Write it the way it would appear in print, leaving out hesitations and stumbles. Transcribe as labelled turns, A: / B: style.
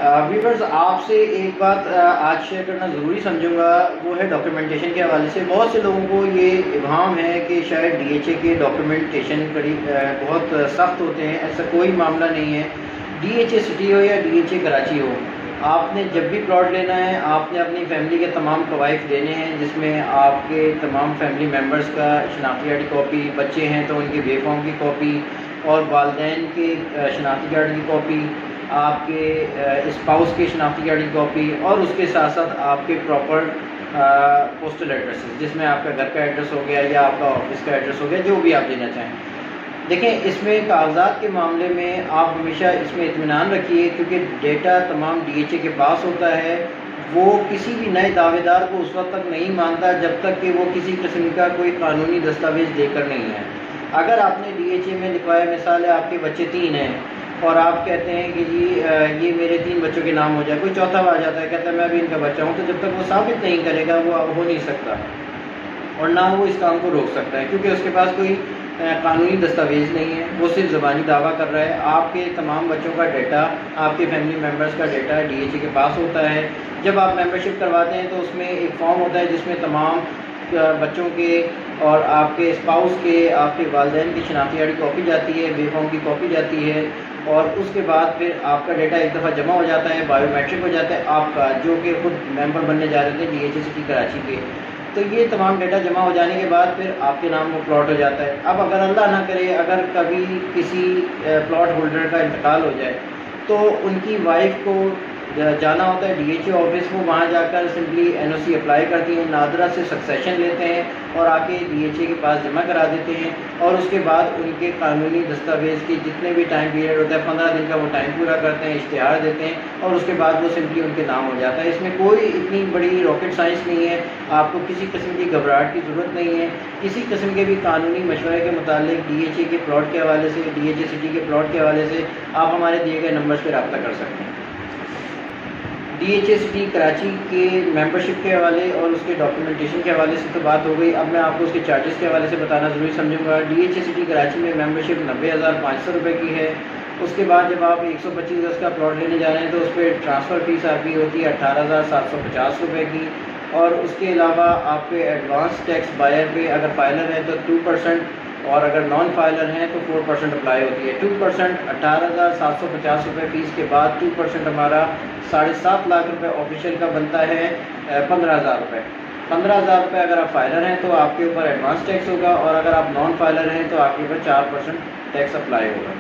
A: Viewers آپ سے ایک بات آج شیئر کرنا ضروری سمجھوں گا، وہ ہے ڈاکیومنٹیشن کے حوالے سے۔ بہت سے لوگوں کو یہ ابہام ہے کہ شاید ڈی ایچ اے کے ڈاکیومنٹیشن بہت سخت ہوتے ہیں۔ ایسا کوئی معاملہ نہیں ہے۔ ڈی ایچ اے سٹی ہو یا ڈی ایچ اے کراچی ہو، آپ نے جب بھی پلاٹ لینا ہے آپ نے اپنی فیملی کے تمام قوائف دینے ہیں، جس میں آپ کے تمام فیملی ممبرس کا شناختی کارڈ کی کاپی، بچے ہیں تو ان کے بے فارم کی کاپی، اور والدین کے شناختی کارڈ کی کاپی، آپ کے اسپاؤس کے شناختی کارڈ کی کاپی، اور اس کے ساتھ ساتھ آپ کے پراپر پوسٹل ایڈریسز، جس میں آپ کا گھر کا ایڈریس ہو گیا یا آپ کا آفس کا ایڈریس ہو گیا، جو بھی آپ دینا چاہیں۔ دیکھیں، اس میں کاغذات کے معاملے میں آپ ہمیشہ اس میں اطمینان رکھیے، کیونکہ ڈیٹا تمام ڈی ایچ اے کے پاس ہوتا ہے۔ وہ کسی بھی نئے دعوے دار کو اس وقت تک نہیں مانتا جب تک کہ وہ کسی قسم کا کوئی قانونی دستاویز دے کر نہیں ہے۔ اگر آپ نے ڈی ایچ اے میں لکھوایا، مثال ہے آپ کے بچے 3 ہیں اور آپ کہتے ہیں کہ جی یہ میرے 3 بچوں کے نام ہو جائے، کوئی چوتھا آ جاتا ہے کہتا ہے میں بھی ان کا بچہ ہوں، تو جب تک وہ ثابت نہیں کرے گا وہ ہو نہیں سکتا، اور نہ وہ اس کام کو روک سکتا ہے، کیونکہ اس کے پاس کوئی قانونی دستاویز نہیں ہے، وہ صرف زبانی دعویٰ کر رہا ہے۔ آپ کے تمام بچوں کا ڈیٹا، آپ کے فیملی ممبرس کا ڈیٹا ڈی ایچ اے کے پاس ہوتا ہے۔ جب آپ ممبرشپ کرواتے ہیں تو اس میں ایک فارم ہوتا ہے جس میں تمام بچوں کے اور آپ کے اسپاؤس کے، آپ کے والدین کی شناختی کارڈ کی کاپی جاتی ہے، بے فارم کی کاپی جاتی ہے، اور اس کے بعد پھر آپ کا ڈیٹا ایک دفعہ جمع ہو جاتا ہے، بایو میٹرک ہو جاتا ہے آپ کا، جو کہ خود ممبر بننے جا رہے تھے D H A city Karachi کے۔ تو یہ تمام ڈیٹا جمع ہو جانے کے بعد پھر آپ کے نام وہ پلاٹ ہو جاتا ہے۔ اب اگر اللہ نہ کرے اگر کبھی کسی پلاٹ ہولڈر کا انتقال ہو جائے تو ان کی وائف کو جانا ہوتا ہے ڈی ایچ اے آفس، وہ وہاں جا کر simply N O C apply کرتی ہیں، نادرا سے سکسیشن لیتے ہیں اور آ کے ڈی ایچ اے کے پاس جمع کرا دیتے ہیں، اور اس کے بعد ان کے قانونی دستاویز کی جتنے بھی ٹائم پیریڈ ہوتا ہے 15 دن کا وہ ٹائم پورا کرتے ہیں، اشتہار دیتے ہیں، اور اس کے بعد وہ سمپلی ان کے نام ہو جاتا ہے۔ اس میں کوئی اتنی بڑی راکٹ سائنس نہیں ہے، آپ کو کسی قسم کی گھبراہٹ کی ضرورت نہیں ہے۔ کسی قسم کے بھی قانونی مشورے کے متعلق ڈی ایچ اے کے پلاٹ کے حوالے سے، ڈی ایچ اے سٹی کے پلاٹ کے حوالے سے آپ ہمارے دیے گئے نمبرز پہ رابطہ کر سکتے ہیں۔ D H A city Karachi کے ممبرشپ کے حوالے اور اس کے ڈاکیومنٹیشن کے حوالے سے تو بات ہو گئی۔ اب میں آپ کو اس کے چارجز کے حوالے سے بتانا ضروری سمجھوں گا۔ D H A city Karachi میں ممبرشپ 90,500 روپے کی ہے۔ اس کے بعد جب آپ 125 گز کا پلاٹ لینے جا رہے ہیں تو اس پہ ٹرانسفر فیس آپ کی ہوتی ہے 18,750 روپے کی، اور اس کے علاوہ آپ پہ ایڈوانس ٹیکس بائر پہ اگر فائلر ہے تو 2%، اور اگر نان فائلر ہیں تو 4% اپلائی ہوتی ہے۔ 2% 18,750 روپے فیس کے بعد 2% ہمارا 7.5 لاکھ روپے آفیشیل کا بنتا ہے 15,000 روپے۔ 15,000 روپے اگر آپ فائلر ہیں تو آپ کے اوپر ایڈوانس ٹیکس ہوگا، اور اگر آپ نان فائلر ہیں تو آپ کے اوپر 4% ٹیکس اپلائی ہوگا۔